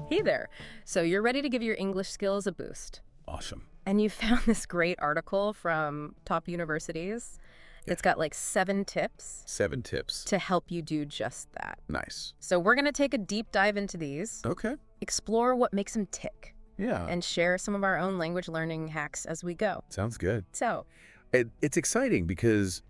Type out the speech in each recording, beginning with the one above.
Hey there. So you're ready to give your English skills a boost. Awesome. And you found this great article from top universities. It's got like 7 tips 7 tips. to help you do just that. Nice. So we're going to take a deep dive into these, Okay. explore what makes them tick, Yeah. and share some of our own language learning hacks as we go. Sounds good. So, It's exciting because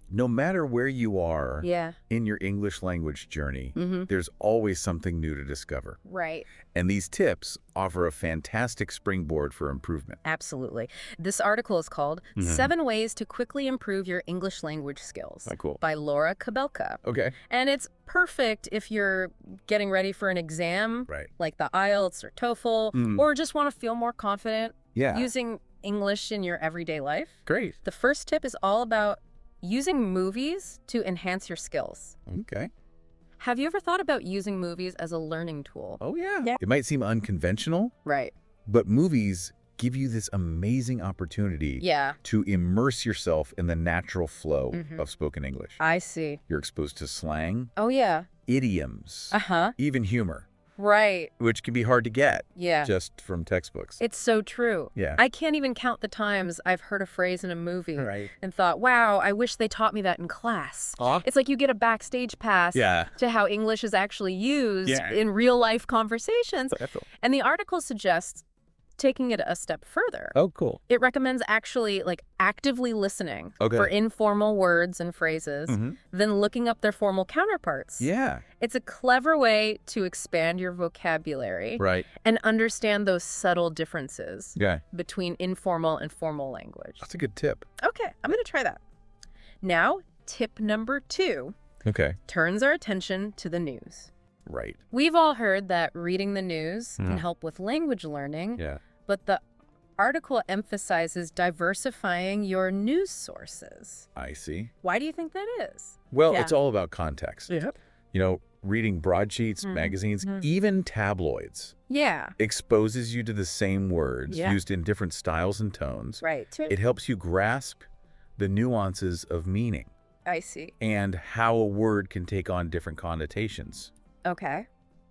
no matter where you are yeah. in your English language journey, Mm-hmm. there's always something new to discover. Right. And these tips offer a fantastic springboard for improvement. Absolutely. This article is called 7 Ways to Quickly Improve Your English Language Skills Cool. by Laura Kabelka. Okay. And it's perfect if you're getting ready for an exam, Right. like the IELTS or TOEFL, or just want to feel more confident Yeah. using English in your everyday life. Great. The first tip is all about using movies to enhance your skills. Okay. Have you ever thought about using movies as a learning tool? Oh, yeah. Yeah. It might seem unconventional, Right. but movies give you this amazing opportunity Yeah, to immerse yourself in the natural flow of spoken English. I see. You're exposed to slang, Oh, yeah. idioms, Uh-huh. even humor, Right. which can be hard to get Yeah. just from textbooks. It's so true. Yeah. I can't even count the times I've heard a phrase in a movie Right. and thought, wow, I wish they taught me that in class. Aw. It's like you get a backstage pass Yeah. to how English is actually used Yeah. in real-life conversations. Definitely. And the article suggests taking it a step further. Oh, cool. It recommends actually actively listening Okay. for informal words and phrases, then looking up their formal counterparts. Yeah. It's a clever way to expand your vocabulary Right. and understand those subtle differences Yeah. between informal and formal language. That's a good tip. Okay, I'm going to try that. Now, tip number 2 Okay. turns our attention to the news. Right. We've all heard that reading the news can help with language learning, Yeah. but the article emphasizes diversifying your news sources. I see. Why do you think that is? Well, Yeah. it's all about context. Yep. You know, reading broadsheets, magazines, even tabloids Yeah, exposes you to the same words Yeah. used in different styles and tones. right. It helps you grasp the nuances of meaning I see. and how a word can take on different connotations, Okay.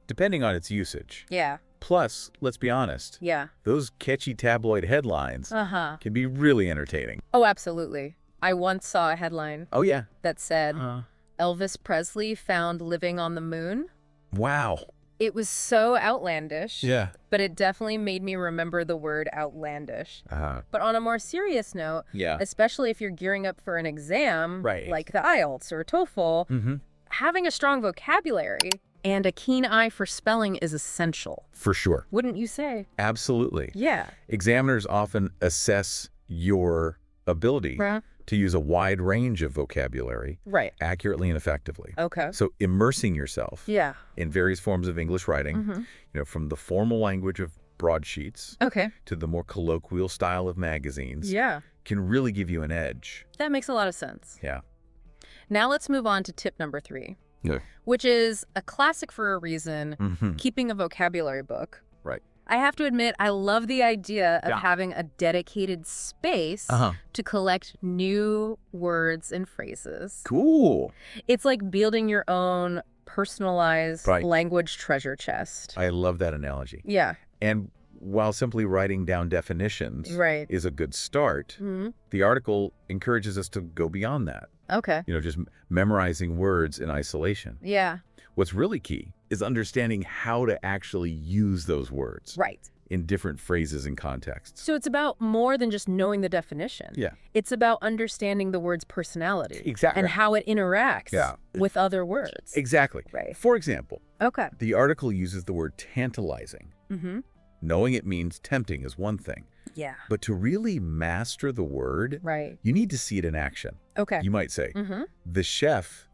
depending on its usage. Yeah. Plus, let's be honest, Yeah. those catchy tabloid headlines Uh-huh. can be really entertaining. Oh, absolutely. I once saw a headline Oh, yeah. that said, Elvis Presley found living on the moon. Wow. It was so outlandish, Yeah. but it definitely made me remember the word outlandish. But on a more serious note, Yeah. especially if you're gearing up for an exam, Right. like the IELTS or TOEFL, having a strong vocabulary and a keen eye for spelling is essential. For sure. Wouldn't you say? Absolutely. Yeah. Examiners often assess your ability Right. to use a wide range of vocabulary Right. accurately and effectively. Okay. So immersing yourself Yeah. in various forms of English writing, from the formal language of broadsheets Okay. to the more colloquial style of magazines, Yeah. can really give you an edge. That makes a lot of sense. Yeah. Now let's move on to tip number 3, Yeah. which is a classic for a reason, keeping a vocabulary book. Right. I have to admit, I love the idea of Yeah. having a dedicated space to collect new words and phrases. Cool. It's like building your own personalized Right. language treasure chest. I love that analogy. Yeah, And while simply writing down definitions right. is a good start, the article encourages us to go beyond that. Okay. Just memorizing words in isolation. Yeah, What's really key is understanding how to actually use those words right. in different phrases and contexts. So it's about more than just knowing the definition. Yeah. It's about understanding the word's personality. Exactly. And how it interacts Yeah. with other words. Exactly. Right. For example, Okay. the article uses the word tantalizing. Mm-hmm. Knowing it means tempting is one thing, Yeah. but to really master the word, Right. you need to see it in action. Okay. You might say, Mm-hmm. the chef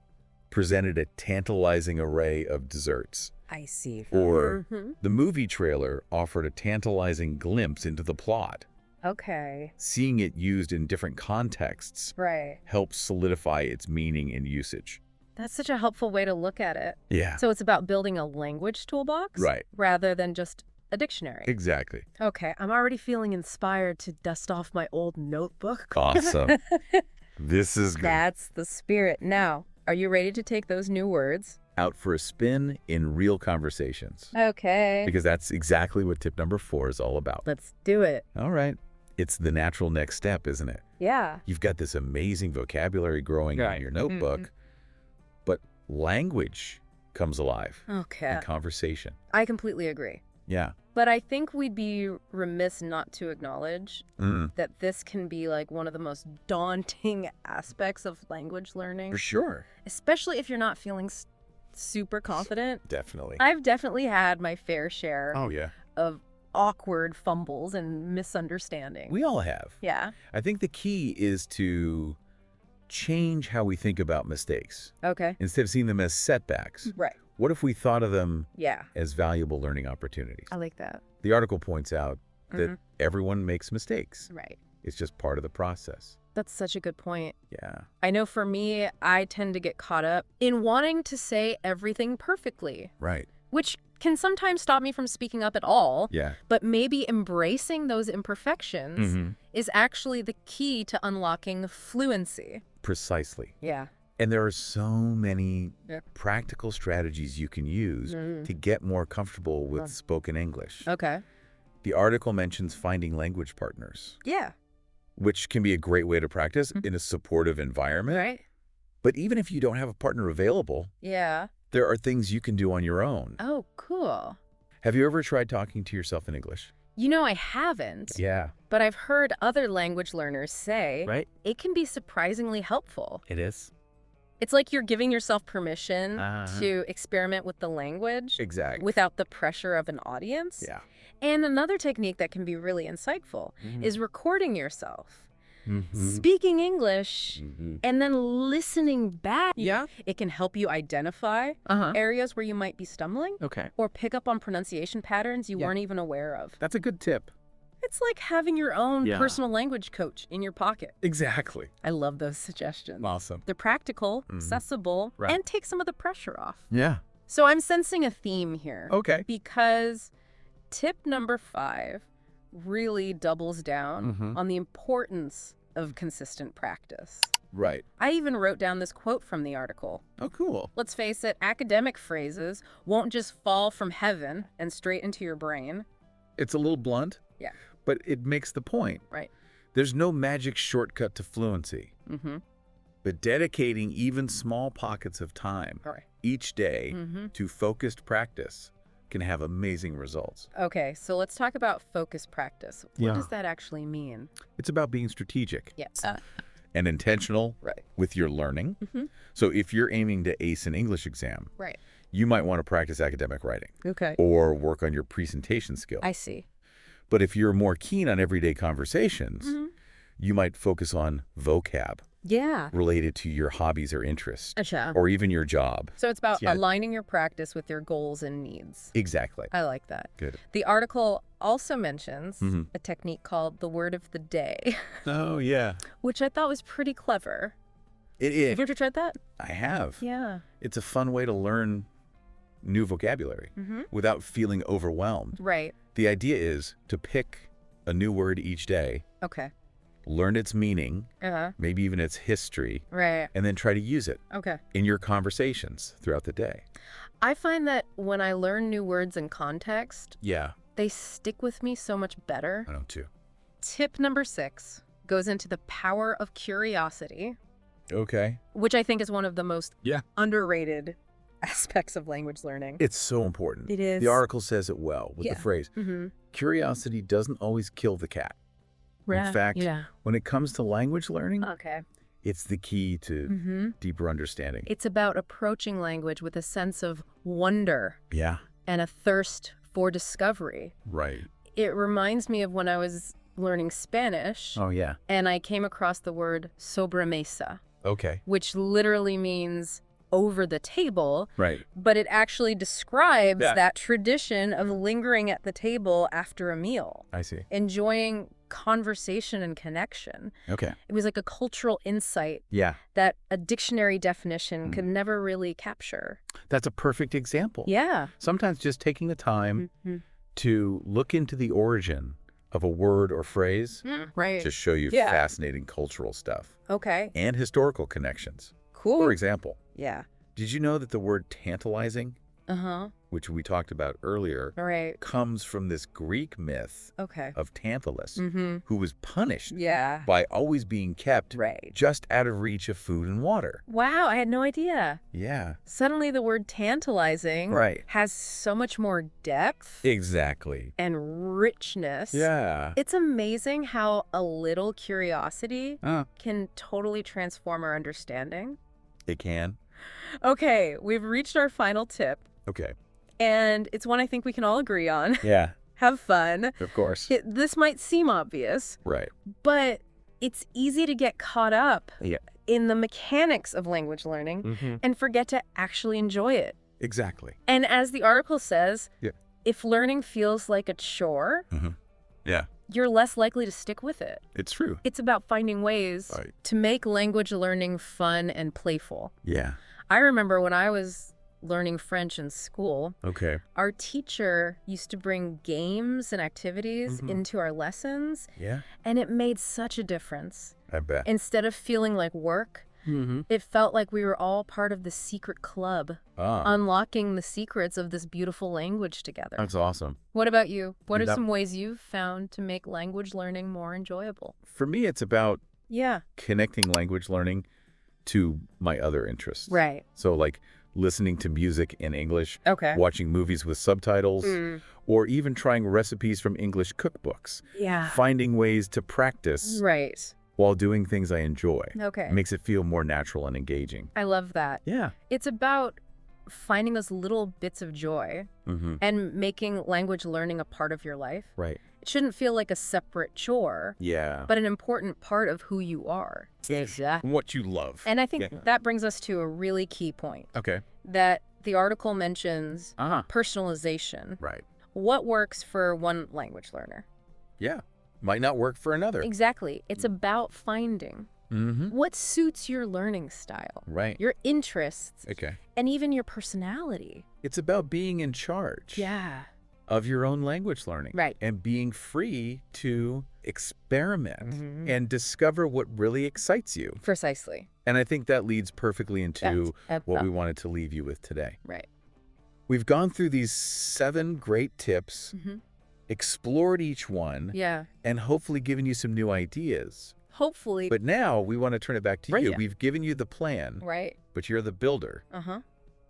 presented a tantalizing array of desserts. I see. Or Mhm. the movie trailer offered a tantalizing glimpse into the plot. Okay. Seeing it used in different contexts Right. helps solidify its meaning and usage. That's such a helpful way to look at it. Yeah. So it's about building a language toolbox? Right. Rather than just a dictionary. Exactly. Okay, I'm already feeling inspired to dust off my old notebook. Awesome. This is good. That's the spirit. Now, are you ready to take those new words out for a spin in real conversations. Okay. Because that's exactly what tip number 4 is all about. Let's do it. All right. It's the natural next step, isn't it? Yeah. You've got this amazing vocabulary growing in your notebook, but language comes alive Okay. in conversation. I completely agree. Yeah. But I think we'd be remiss not to acknowledge that this can be like one of the most daunting aspects of language learning. For sure. Especially if you're not feeling super confident. Definitely. I've definitely had my fair share of awkward fumbles and misunderstandings. We all have. Yeah. I think the key is to change how we think about mistakes. Okay. Instead of seeing them as setbacks. Right. What if we thought of them Yeah. as valuable learning opportunities? I like that. The article points out that everyone makes mistakes. Right. It's just part of the process. That's such a good point. Yeah. I know for me, I tend to get caught up in wanting to say everything perfectly, Right. which can sometimes stop me from speaking up at all. Yeah. But maybe embracing those imperfections is actually the key to unlocking fluency. Precisely. Yeah. And there are so many practical strategies you can use to get more comfortable with spoken English. Okay. The article mentions finding language partners, Yeah. which can be a great way to practice in a supportive environment. Right? But even if you don't have a partner available, Yeah. there are things you can do on your own. Oh, cool. Have you ever tried talking to yourself in English? You know, I haven't. Yeah. But I've heard other language learners say it can be surprisingly helpful. It is. It's like you're giving yourself permission to experiment with the language Exactly. without the pressure of an audience. Yeah. And another technique that can be really insightful is recording yourself, speaking English, and then listening back. Yeah. It can help you identify areas where you might be stumbling Okay. or pick up on pronunciation patterns you weren't even aware of. That's a good tip. It's like having your own Yeah. personal language coach in your pocket. Exactly. I love those suggestions. Awesome. They're practical, accessible, Right. and take some of the pressure off. Yeah. So I'm sensing a theme here. Okay. Because tip number 5 really doubles down on the importance of consistent practice. Right. I even wrote down this quote from the article. Oh, cool. Let's face it, academic phrases won't just fall from heaven and straight into your brain. It's a little blunt. Yeah. But it makes the point. Right. There's no magic shortcut to fluency. But dedicating even small pockets of time All right. each day to focused practice can have amazing results. Okay, so let's talk about focus practice. What Yeah. does that actually mean? It's about being strategic Yes. and intentional Right. with your learning. So if you're aiming to ace an English exam, Right. you might want to practice academic writing Okay. or work on your presentation skill. I see. But if you're more keen on everyday conversations, you might focus on vocab Yeah. related to your hobbies or interests, Acha. or even your job. So it's about Yeah. aligning your practice with your goals and needs. Exactly. I like that. Good. The article also mentions a technique called the word of the day, Oh, yeah. which I thought was pretty clever. It Have you is. ever tried that? I have. Yeah. It's a fun way to learn new vocabulary without feeling overwhelmed. Right. The idea is to pick a new word each day, Okay. learn its meaning, Uh-huh. maybe even its history, Right. and then try to use it Okay. in your conversations throughout the day. I find that when I learn new words in context, Yeah, they stick with me so much better. I know too. Tip number 6 goes into the power of curiosity, Okay. which I think is one of the most Yeah. underrated aspects of language learning. It's so important. It is. The article says it well with Yeah. the phrase, curiosity doesn't always kill the cat. In fact, when it comes to language learning, Okay. it's the key to deeper understanding. It's about approaching language with a sense of wonder Yeah, and a thirst for discovery. right. It reminds me of when I was learning Spanish Oh, yeah. and I came across the word sobremesa, Okay. which literally means over the table, Right. but it actually describes Yeah. that tradition of lingering at the table after a meal, I see. enjoying conversation and connection. Okay. It was like a cultural insight Yeah. that a dictionary definition could never really capture. That's a perfect example. Yeah. Sometimes just taking the time to look into the origin of a word or phrase Right. to show you fascinating cultural stuff Okay. and historical connections. Cool. For example, Yeah. Did you know that the word tantalizing, Uh-huh. which we talked about earlier, Right. comes from this Greek myth Okay. of Tantalus, Mm-hmm. who was punished Yeah. by always being kept Right. just out of reach of food and water? Wow, I had no idea. Yeah. Suddenly the word tantalizing Right. has so much more depth Exactly. and richness. Yeah. It's amazing how a little curiosity Uh, can totally transform our understanding. it can. Okay, we've reached our final tip, Okay. and it's one I think we can all agree on. Yeah, Have fun. of course. This might seem obvious, Right. but it's easy to get caught up Yeah. in the mechanics of language learning Mm-hmm. and forget to actually enjoy it. Exactly. And as the article says, Yeah. if learning feels like a chore, Mm-hmm. Yeah, you're less likely to stick with it. it's true. It's about finding ways Right. to make language learning fun and playful. Yeah. I remember when I was learning French in school, Okay. our teacher used to bring games and activities Mhm. into our lessons, Yeah, and it made such a difference. I bet. Instead of feeling like work, Mm-hmm. it felt like we were all part of the secret club, unlocking the secrets of this beautiful language together. That's awesome. What about you? What are That- some ways you've found to make language learning more enjoyable? For me, it's about Yeah. connecting language learning to my other interests. Right. So like listening to music in English, Okay. watching movies with subtitles, Mm. or even trying recipes from English cookbooks. Yeah. Finding ways to practice Right. while doing things I enjoy. Okay. Makes it feel more natural and engaging. I love that. Yeah. It's about finding those little bits of joy Mm-hmm. and making language learning a part of your life. Right. It shouldn't feel like a separate chore, Yeah. but an important part of who you are. Exactly. What you love. And I think Yeah. that brings us to a really key point Okay. that the article mentions Uh-huh. personalization. Right. What works for one language learner? Yeah. Might not work for another. Exactly. It's about finding Mm-hmm. what suits your learning style, Right. your interests, Okay. and even your personality. It's about being in charge Yeah. of your own language learning. Right. And being free to experiment Mhm. and discover what really excites you. Precisely. And I think that leads perfectly into what we Right. wanted to leave you with today. Right. We've gone through these 7 great tips, Mhm. explored each one, Yeah. and hopefully given you some new ideas. Hopefully. But now we want to turn it back to Right, you. yeah. We've given you the plan, Right. but you're the builder. Uh-huh.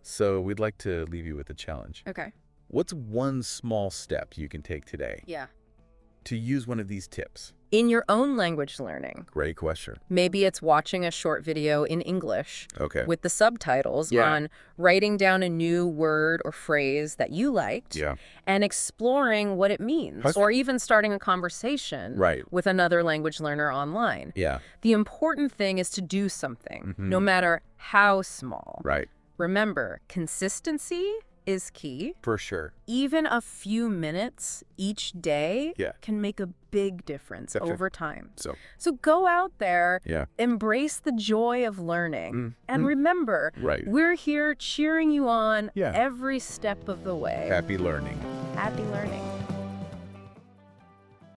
So we'd like to leave you with a challenge. Okay. What's one small step you can take today Yeah. to use one of these tips? In your own language learning, Great question. maybe it's watching a short video in English Okay. with the subtitles Yeah. on, writing down a new word or phrase that you liked, Yeah. and exploring what it means, How's- or even starting a conversation Right. with another language learner online. Yeah. The important thing is to do something, Mhm. no matter how small. Right. Remember, consistency is key. For sure. Even a few minutes each day Yeah. can make a big difference That's right. over time. So, So go out there, yeah. embrace the joy of learning, Mm. and remember, Right. we're here cheering you on Yeah. every step of the way. Happy learning. Happy learning.